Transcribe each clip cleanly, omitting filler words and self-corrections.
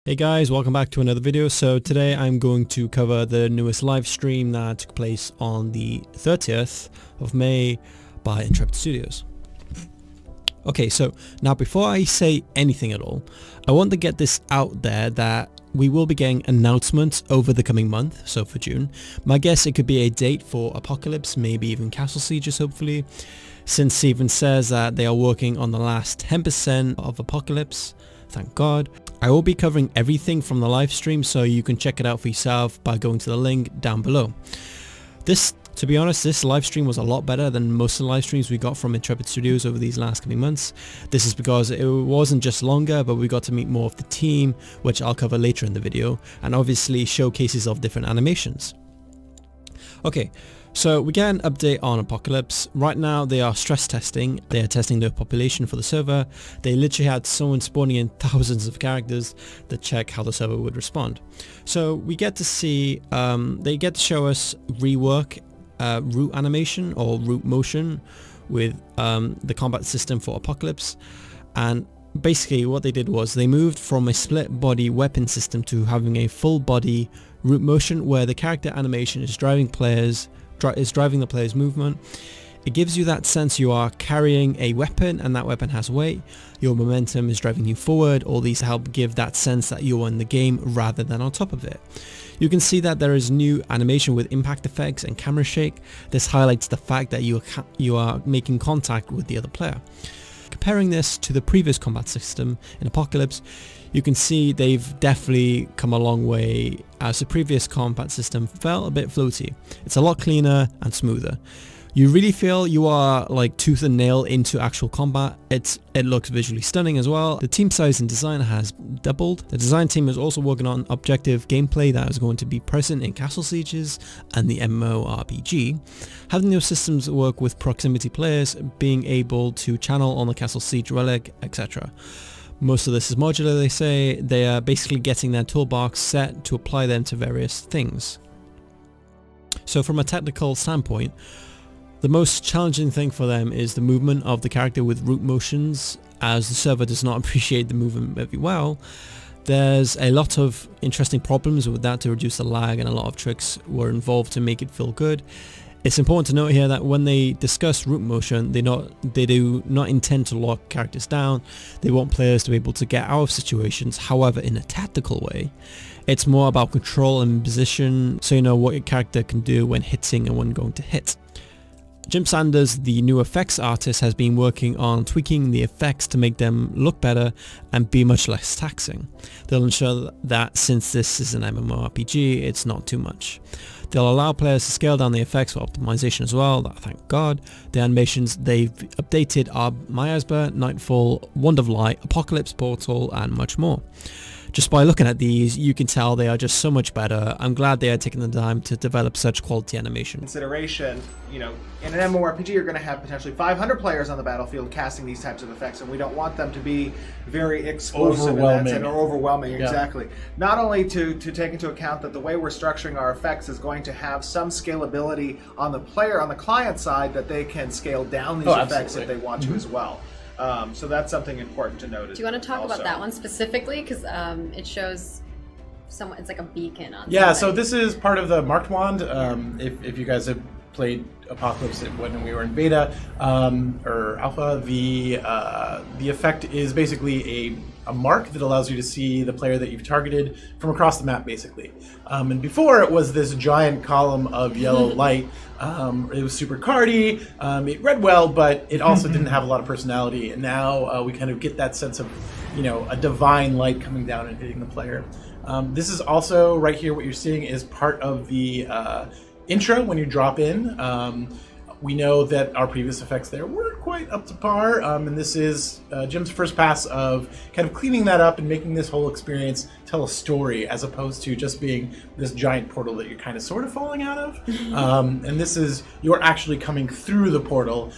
Hey guys, welcome back to another video. So today I'm going to cover the newest live stream that took place on the 30th of May by Intrepid Studios. Okay, so now before I say anything at all, I want to get this out there that we will be getting announcements over the coming month, so for June. My guess it could be a date for Apocalypse, maybe even Castle Sieges hopefully, since Steven says that they are working on the last 10% of Apocalypse, thank God. I will be covering everything from the live stream, so you can check it out for yourself by going to the link down below. To be honest, this live stream was a lot better than most of the live streams we got from Intrepid Studios over these last coming months. This is because it wasn't just longer, but we got to meet more of the team, which I'll cover later in the video, and obviously showcases of different animations. Okay, so we get an update on Apocalypse. Right now they are stress testing. They are testing the population for the server. They literally had someone spawning in thousands of characters to check how the server would respond. So we get to see, they get to show us rework root animation or root motion with the combat system for Apocalypse. And basically what they did was they moved from a split body weapon system to having a full body root motion where the character animation is driving the player's movement. It gives you that sense you are carrying a weapon and that weapon has weight. Your momentum is driving you forward. All these help give that sense that you're in the game rather than on top of it. You can see that there is new animation with impact effects and camera shake. This highlights the fact that you are making contact with the other player. Comparing this to the previous combat system in Apocalypse, you can see they've definitely come a long way, as the previous combat system felt a bit floaty. It's a lot cleaner and smoother. You really feel you are like tooth and nail into actual combat. It looks visually stunning as well. The team size and design has doubled. The design team is also working on objective gameplay that is going to be present in Castle Sieges and the MMORPG. Having those systems work with proximity players, being able to channel on the Castle Siege relic, etc. Most of this is modular, they say. They are basically getting their toolbox set to apply them to various things. So from a technical standpoint, the most challenging thing for them is the movement of the character with root motions, as the server does not appreciate the movement very well. There's a lot of interesting problems with that to reduce the lag, and a lot of tricks were involved to make it feel good. It's important to note here that when they discuss root motion, they do not intend to lock characters down. They want players to be able to get out of situations, however in a tactical way. It's more about control and position, so you know what your character can do when hitting and when going to hit. Jim Sanders, the new effects artist, has been working on tweaking the effects to make them look better and be much less taxing. They'll ensure that since this is an MMORPG, it's not too much. They'll allow players to scale down the effects for optimization as well, thank God. The animations they've updated are Miasma, Nightfall, Wand of Light, Apocalypse, Portal, and much more. Just by looking at these, you can tell they are just so much better. I'm glad they are taking the time to develop such quality animation. Consideration, you know, in an MMORPG you're going to have potentially 500 players on the battlefield casting these types of effects, and we don't want them to be very explosive or overwhelming. Yeah. Exactly. Not only to take into account that the way we're structuring our effects is going to have some scalability on the client side, that they can scale down these effects if they want to as well. So that's something important to note. Do you want to talk about that one specifically? Because it shows someone, it's like a beacon on Yeah, something. so this is part of the Marked Wand. If you guys have played Apocalypse when we were in beta or alpha, the effect is basically a mark that allows you to see the player that you've targeted from across the map, basically. And before, it was this giant column of yellow light. It was super cardy, it read well, but it also didn't have a lot of personality. And now we kind of get that sense of, you know, a divine light coming down and hitting the player. This is also, right here, what you're seeing is part of the intro when you drop in. We know that our previous effects there weren't quite up to par, and this is Jim's first pass of kind of cleaning that up and making this whole experience tell a story, as opposed to just being this giant portal that you're kind of sort of falling out of. And this is, you're actually coming through the portal.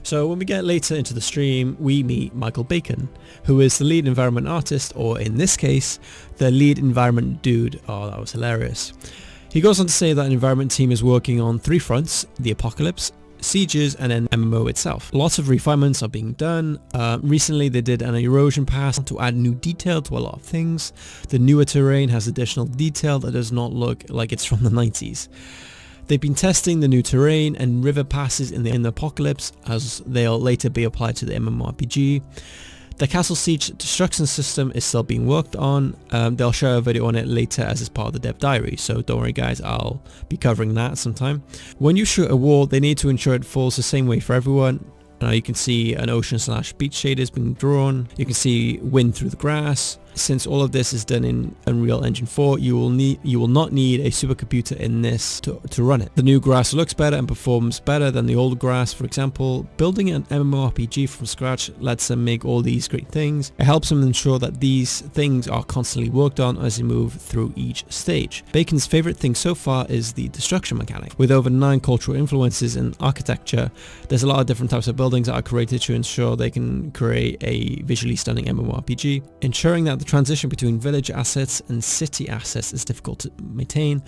So when we get later into the stream, we meet Michael Bacon, who is the lead environment artist, or in this case, the lead environment dude. Oh, that was hilarious. He goes on to say that an environment team is working on 3 fronts: the Apocalypse, sieges, and then MMO itself. Lots of refinements are being done. Recently they did an erosion pass to add new detail to a lot of things. The newer terrain has additional detail that does not look like it's from the 90s. They've been testing the new terrain and river passes in the Apocalypse, as they'll later be applied to the MMORPG. The Castle Siege destruction system is still being worked on. They'll share a video on it later as it's part of the dev diary, so don't worry guys, I'll be covering that sometime. When you shoot a wall, they need to ensure it falls the same way for everyone. Now you can see an ocean/beach shaders being drawn. You can see wind through the grass. Since all of this is done in Unreal Engine 4, you will not need a supercomputer in this to run it. The new grass looks better and performs better than the old grass. For example, building an MMORPG from scratch lets them make all these great things. It helps them ensure that these things are constantly worked on as you move through each stage. Bacon's favorite thing so far is the destruction mechanic. With over 9 cultural influences in architecture, there's a lot of different types of buildings that are created to ensure they can create a visually stunning MMORPG. Ensuring that the transition between village assets and city assets is difficult to maintain.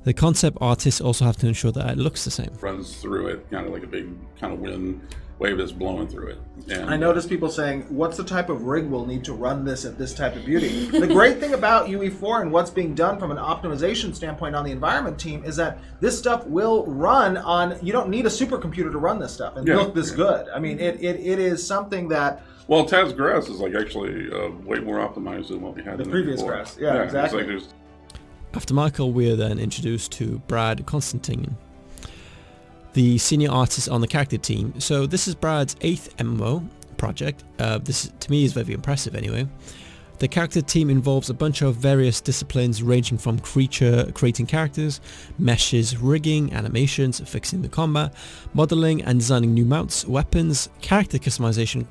The concept artists also have to ensure that it looks the same. Runs through it, kind of like a big kind of wind wave that's blowing through it. And I noticed people saying, what's the type of rig we'll need to run this at this type of beauty? The great thing about UE4 and what's being done from an optimization standpoint on the environment team is that this stuff will run on, you don't need a supercomputer to run this stuff and look this good. I mean, it is something that... Well, Taz's grass is like actually way more optimized than what we had the in previous before. grass. Yeah, exactly. It's like After Michael, we're then introduced to Brad Constantine, the senior artist on the character team. So this is Brad's 8th MMO project. This to me is very impressive anyway. The character team involves a bunch of various disciplines ranging from creature creating characters, meshes, rigging, animations, fixing the combat, modeling and designing new mounts, weapons, character customization,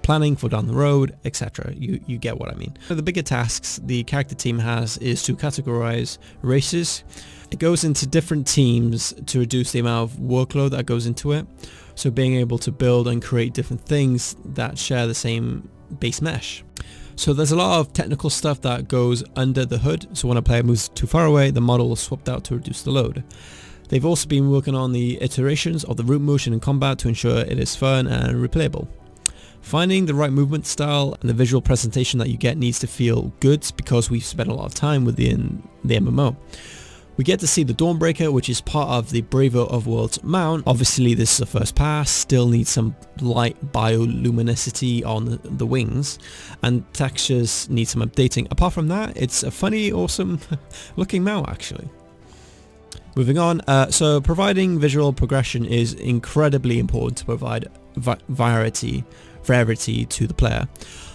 planning for down the road, etc. You get what I mean. So the bigger tasks the character team has is to categorize races. It goes into different teams to reduce the amount of workload that goes into it. So being able to build and create different things that share the same base mesh. So there's a lot of technical stuff that goes under the hood. So when a player moves too far away, the model is swapped out to reduce the load. They've also been working on the iterations of the root motion in combat to ensure it is fun and replayable. Finding the right movement style and the visual presentation that you get needs to feel good because we've spent a lot of time within the MMO. We get to see the Dawnbreaker, which is part of the Braver of Worlds mount. Obviously this is a first pass, still needs some light bioluminosity on the wings, and textures need some updating. Apart from that, it's a funny, awesome looking mount actually. Moving on, so providing visual progression is incredibly important to provide variety to the player.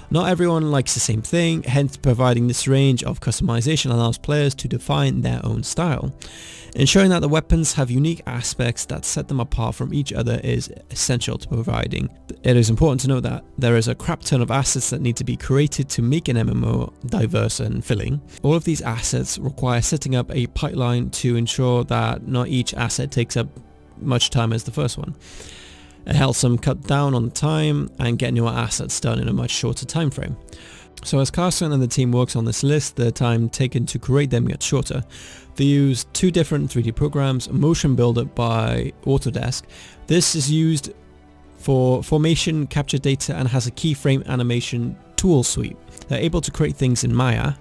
Not everyone likes the same thing, hence providing this range of customization allows players to define their own style. Ensuring that the weapons have unique aspects that set them apart from each other is essential to providing. It is important to note that there is a crap ton of assets that need to be created to make an MMO diverse and filling. All of these assets require setting up a pipeline to ensure that not each asset takes up much time as the first one. It helps them cut down on the time and get newer assets done in a much shorter time frame. So as Carson and the team works on this list, the time taken to create them gets shorter. They use 2 different 3D programs, Motion Builder by Autodesk. This is used for formation, capture data, and has a keyframe animation tool suite. They're able to create things in Maya,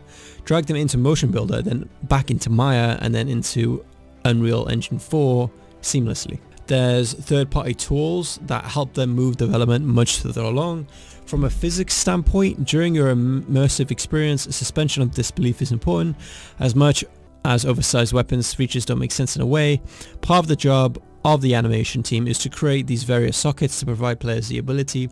drag them into Motion Builder, then back into Maya, and then into Unreal Engine 4 seamlessly. There's third-party tools that help them move development much further along. From a physics standpoint, during your immersive experience, suspension of disbelief is important. As much as oversized weapons features don't make sense in a way, part of the job of the animation team is to create these various sockets to provide players the ability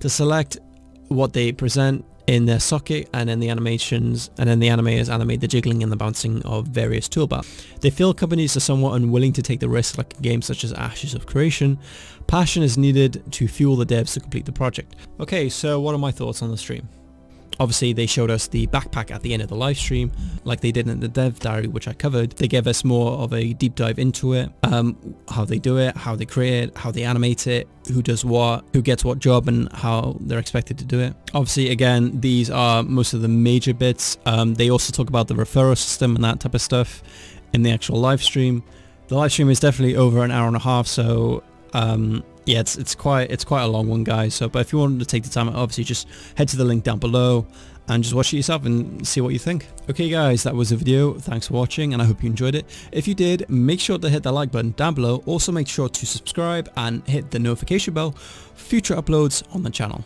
to select what they present in their socket, and then the animations, and then the animators animate the jiggling and the bouncing of various toolbars. They feel companies are somewhat unwilling to take the risk like a game such as Ashes of Creation. Passion is needed to fuel the devs to complete the project. Okay, so what are my thoughts on the stream? Obviously they showed us the backpack at the end of the live stream, like they did in the dev diary, which I covered. They gave us more of a deep dive into it, how they do it, how they create it, how they animate it, who does what, who gets what job, and how they're expected to do it. Obviously, again, these are most of the major bits. They also talk about the referral system and that type of stuff in the actual live stream. The live stream is definitely over an hour and a half, so Yeah, it's quite a long one, guys. So, but if you wanted to take the time, obviously just head to the link down below and just watch it yourself and see what you think. Okay guys, that was the video. Thanks for watching and I hope you enjoyed it. If you did, make sure to hit that like button down below. Also make sure to subscribe and hit the notification bell for future uploads on the channel.